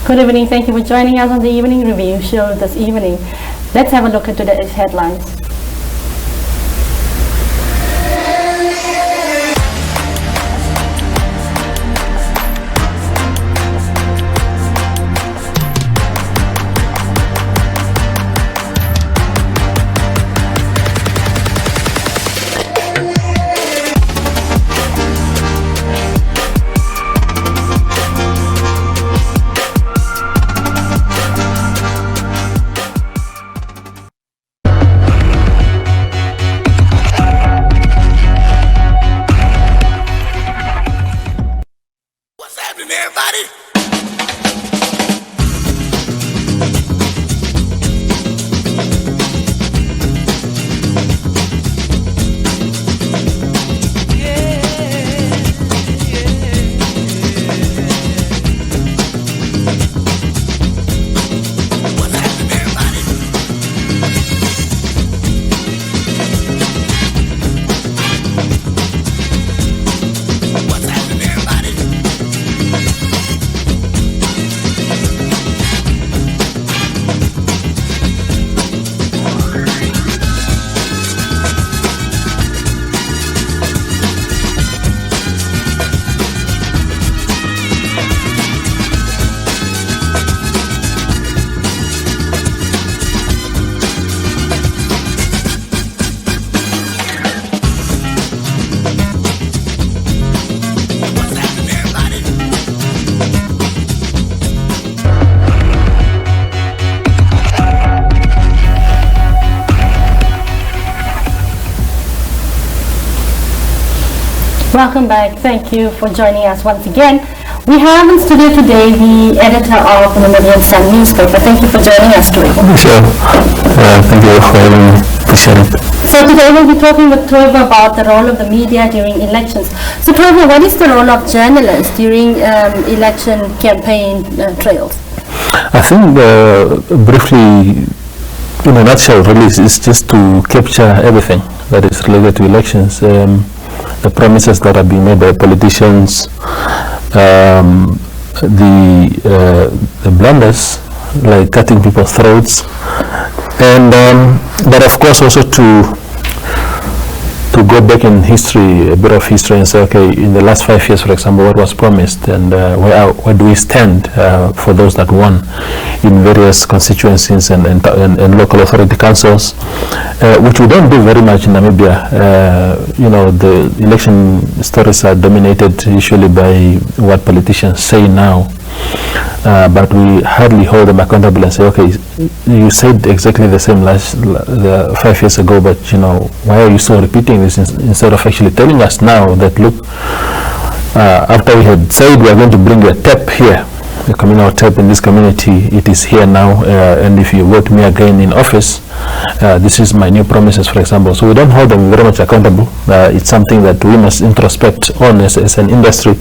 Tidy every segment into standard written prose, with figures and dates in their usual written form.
Good evening. Thank you for joining us on the Evening Review show this evening. Let's have a look at today's headlines. Welcome back. Thank you for joining us once again. We have in studio today the editor of the Namibian newspaper. Thank you for joining us today. Sure. Thank you for having me. Appreciate it. So today we'll be talking with Toivo about the role of the media during elections. So Toivo, what is the role of journalists during election campaign trails? I think briefly, in a nutshell, really, is just to capture everything that is related to elections. The promises that are being made by politicians, the blunders like cutting people's throats, and but of course also to go back in history, a bit of history, and say, okay, in the last 5 years, for example, what was promised, and where do we stand for those that won in various constituencies and local authority councils, which we don't do very much in Namibia. The election stories are dominated usually by what politicians say now, but we hardly hold them accountable and say, okay, you said exactly the same 5 years ago, but why are you still repeating this instead of actually telling us now that, look, after we had said we are going to bring you a tap here, a communal tap in this community, it is here now, and if you vote me again in office, this is my new promises, for example. So we don't hold them very much accountable. It's something that we must introspect on as an industry,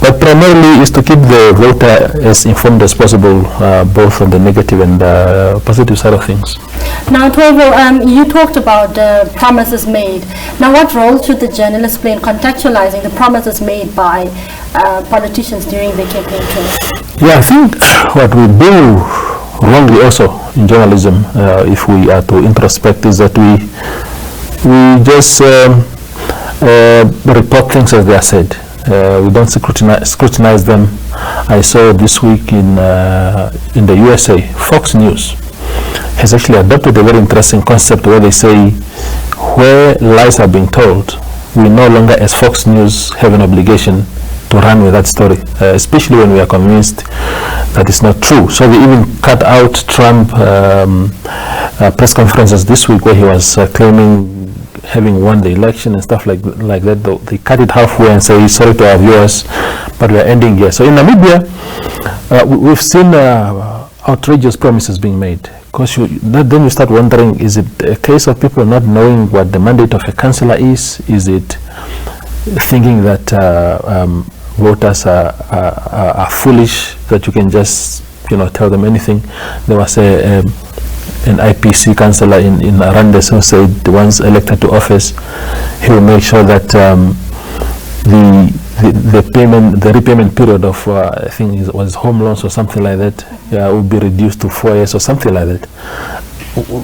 but primarily is to keep the voter as informed as possible, both on the negative and positive side of things. Now, Toivo, you talked about the promises made. Now, what role should the journalists play in contextualizing the promises made by politicians during the campaign trail? Yeah, I think what we do wrongly also in journalism, if we are to introspect, is that we just report things as they are said. We don't scrutinize them. I saw this week in the USA, Fox News has actually adopted a very interesting concept where they say, where lies are being told, we no longer as Fox News have an obligation to run with that story, especially when we are convinced that it's not true. So they even cut out Trump press conferences this week where he was claiming having won the election and stuff like that. They cut it halfway and say, sorry to our viewers, but we are ending here. So in Namibia, we've seen outrageous promises being made. Because then you start wondering, is it a case of people not knowing what the mandate of a councillor is? Is it thinking that voters are foolish, that you can just tell them anything? There was an IPC councillor in Arandes who said once elected to office, he will make sure that the repayment period of I think it was home loans or something like that would be reduced to 4 years or something like that.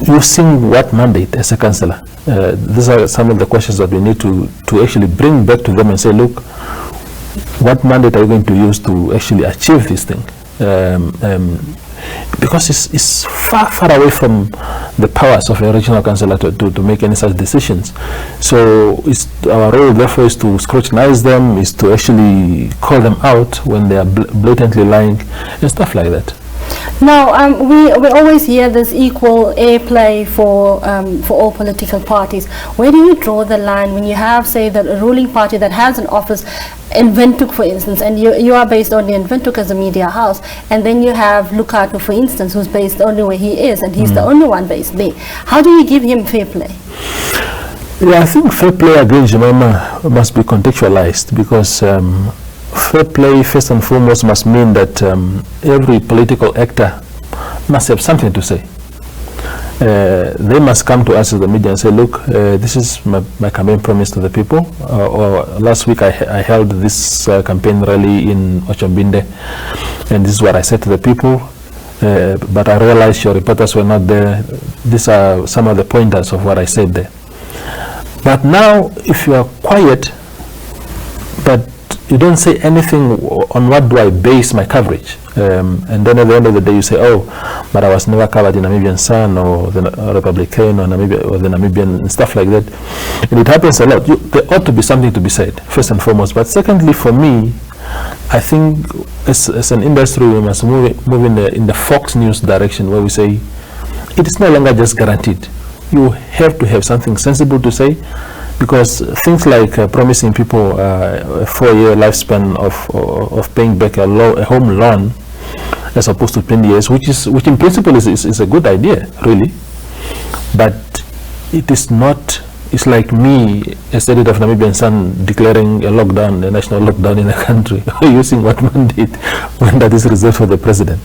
Using what mandate as a councillor? These are some of the questions that we need to actually bring back to them and say, look, what mandate are you going to use to actually achieve this thing? Because it's far away from the powers of a regional councillor to make any such decisions. So our role therefore is to scrutinize them, is to actually call them out when they are blatantly lying and stuff like that. Now, we always hear this equal airplay for all political parties. Where do you draw the line when you have, say, the ruling party that has an office in Windhoek, for instance, and you are based only in Windhoek as a media house, and then you have Lukato, for instance, who's based only where he is, and he's the only one based there. How do you give him fair play? Yeah, I think fair play, again, Jemima, must be contextualized, because fair play, first and foremost, must mean that every political actor must have something to say. They must come to us as the media and say, look, this is my campaign promise to the people. Or last week I held this campaign rally in Ochambinde, and this is what I said to the people. But I realized your reporters were not there. These are some of the pointers of what I said there. But now, if you are quiet, but you don't say anything on what do I base my coverage, and then at the end of the day you say, oh, but I was never covered in Namibian Sun or the Republican or Namibia or the Namibian and stuff like that. And it happens a lot. There ought to be something to be said, first and foremost. But secondly, for me, I think as an industry we must move in the Fox News direction, where we say it is no longer just guaranteed. You have to have something sensible to say, because things like promising people a 4-year lifespan of paying back a home loan as opposed to 20 years, which in principle is a good idea, really. But it is not. It's like me, as editor of Namibian Sun, declaring a lockdown, a national lockdown in the country, using what mandate when that is reserved for the president.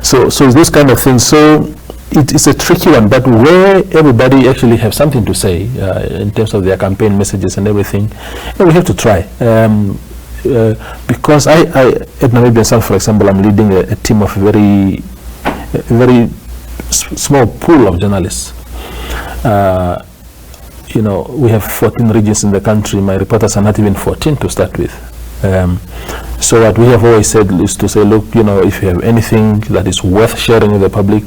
So those kind of things. So it's a tricky one, but where everybody actually have something to say in terms of their campaign messages and everything, and we have to try. Because I at Namibian Sun, for example, I'm leading a team of a very small pool of journalists. We have 14 regions in the country. My reporters are not even 14 to start with. So what we have always said is to say, look, if you have anything that is worth sharing with the public,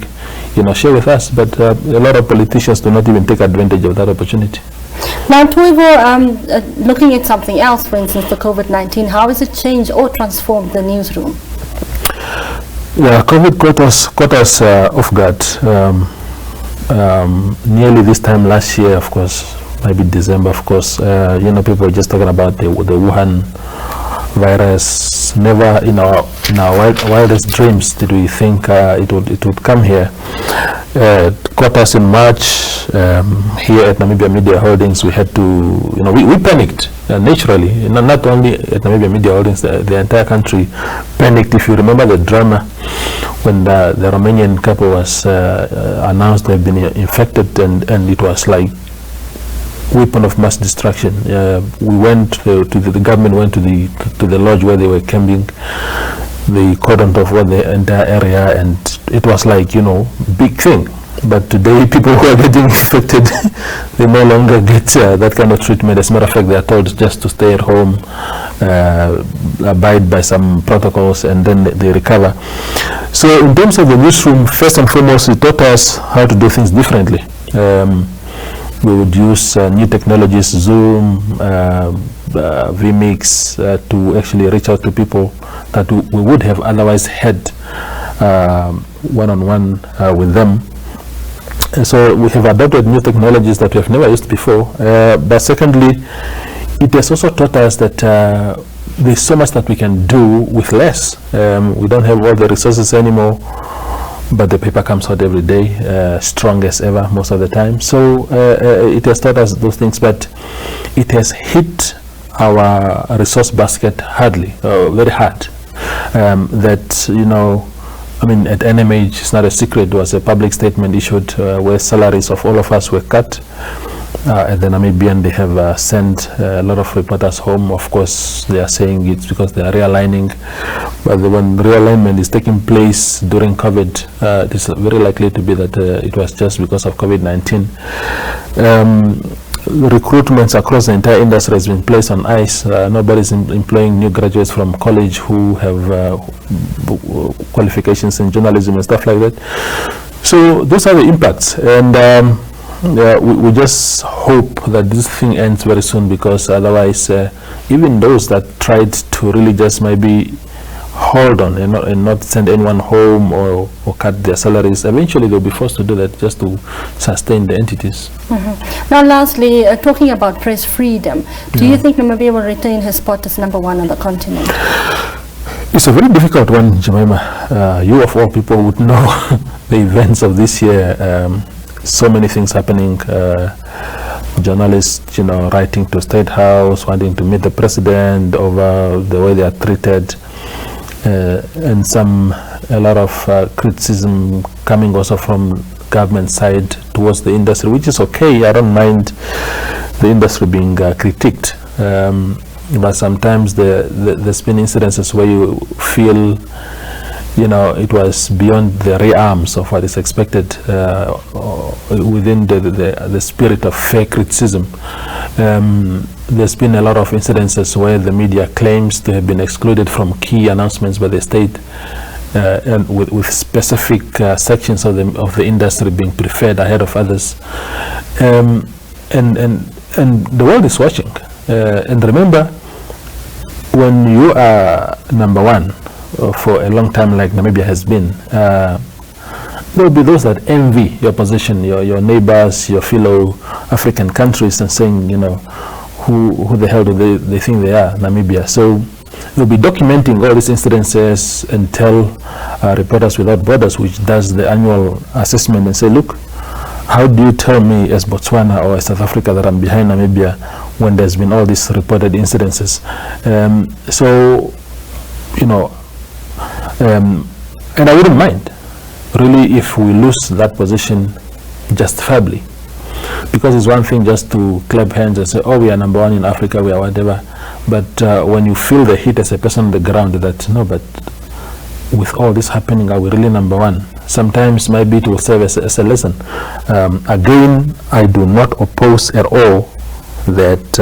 share with us. But a lot of politicians do not even take advantage of that opportunity. Now, Toivo, looking at something else, for instance, the COVID-19, how has it changed or transformed the newsroom? Yeah, COVID caught us off guard. Nearly this time last year, of course, maybe December, of course, people were just talking about the Wuhan virus. Never in our wildest dreams did we think it would come here. It caught us in March. Here at Namibia Media Holdings, we had to, we panicked naturally. Not only at Namibia Media Holdings, the entire country panicked. If you remember the drama when the Romanian couple was announced to have been infected, and it was like weapon of mass destruction. We went the government went to the lodge where they were camping. They cordoned off the entire area, and it was like, big thing. But today, people who are getting infected, they no longer get that kind of treatment. As a matter of fact, they are told just to stay at home, abide by some protocols, and then they recover. So in terms of the newsroom, first and foremost, it taught us how to do things differently. We would use new technologies, Zoom, vMix, to actually reach out to people that we would have otherwise had one-on-one with them. And so we have adopted new technologies that we have never used before. But secondly, it has also taught us that there's so much that we can do with less. We don't have all the resources anymore, but the paper comes out every day, strong as ever most of the time. So it has taught us those things, but it has hit our resource basket hardly, very hard. At NMH, it's not a secret, there was a public statement issued where salaries of all of us were cut. at the Namibian, they have sent a lot of reporters home. Of course, they are saying it's because they are realigning. But when realignment is taking place during COVID, it is very likely to be that it was just because of COVID-19. Recruitments across the entire industry has been placed on ice. Nobody's employing new graduates from college who have qualifications in journalism and stuff like that. So those are the impacts, and we just hope that this thing ends very soon, because otherwise even those that tried to really just maybe hold on and not send anyone home or cut their salaries, eventually they'll be forced to do that just to sustain the entities. Now lastly, talking about press freedom, do you think Namibia will retain his spot as number one on the continent? It's a very difficult one, Jemima. You of all people would know the events of this year. So many things happening. Journalists, writing to State House, wanting to meet the president over the way they are treated. And a lot of criticism coming also from government side towards the industry, which is okay. I don't mind the industry being critiqued, but sometimes there's been incidences where you feel, it was beyond the realms of what is expected within the spirit of fair criticism. There's been a lot of incidences where the media claims to have been excluded from key announcements by the state, and with specific sections of the industry being preferred ahead of others. And the world is watching. And remember, when you are number one for a long time, like Namibia has been, there will be those that envy your position, your neighbors, your fellow African countries, and saying, who the hell do they think they are, Namibia? So we'll be documenting all these incidences and tell Reporters Without Borders, which does the annual assessment, and say, look, how do you tell me as Botswana or as South Africa that I'm behind Namibia when there's been all these reported incidences? And I wouldn't mind, really, if we lose that position justifiably. Because it's one thing just to clap hands and say, oh, we are number one in Africa, we are whatever. But when you feel the heat as a person on the ground, that, no, but with all this happening, are we really number one? Sometimes maybe it will serve as a lesson. Again, I do not oppose at all that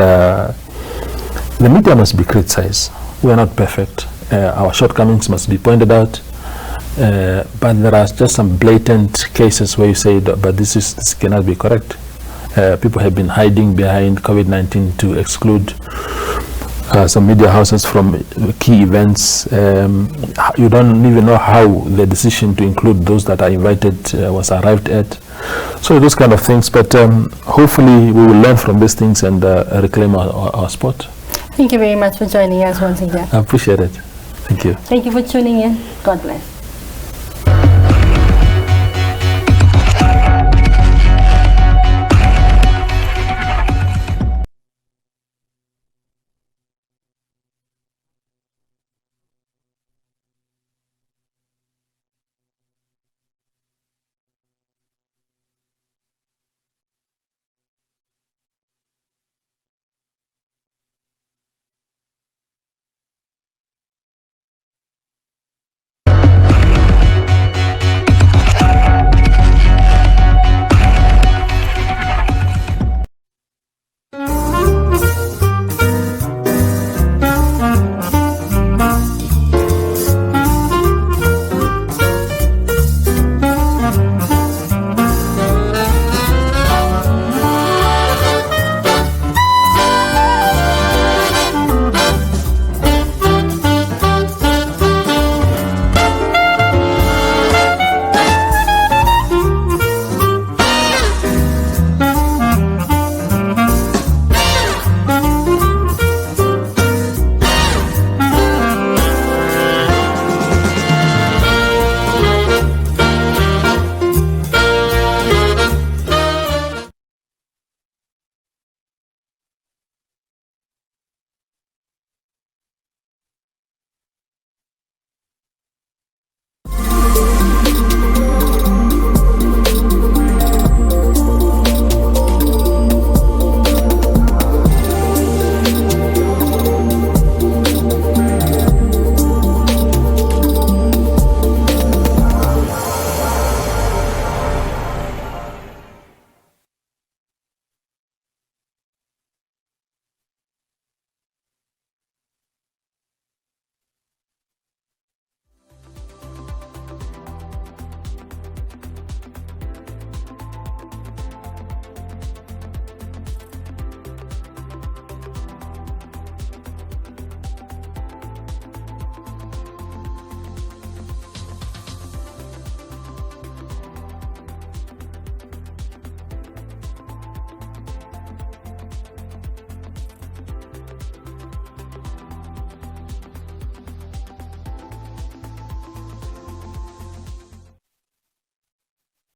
the media must be criticized. We are not perfect. Our shortcomings must be pointed out. But there are just some blatant cases where you say, but this cannot be correct. People have been hiding behind COVID-19 to exclude some media houses from key events. You don't even know how the decision to include those that are invited was arrived at. So those kind of things. But hopefully we will learn from these things and reclaim our spot. Thank you very much for joining us once again. I appreciate it. Thank you. Thank you for tuning in. God bless.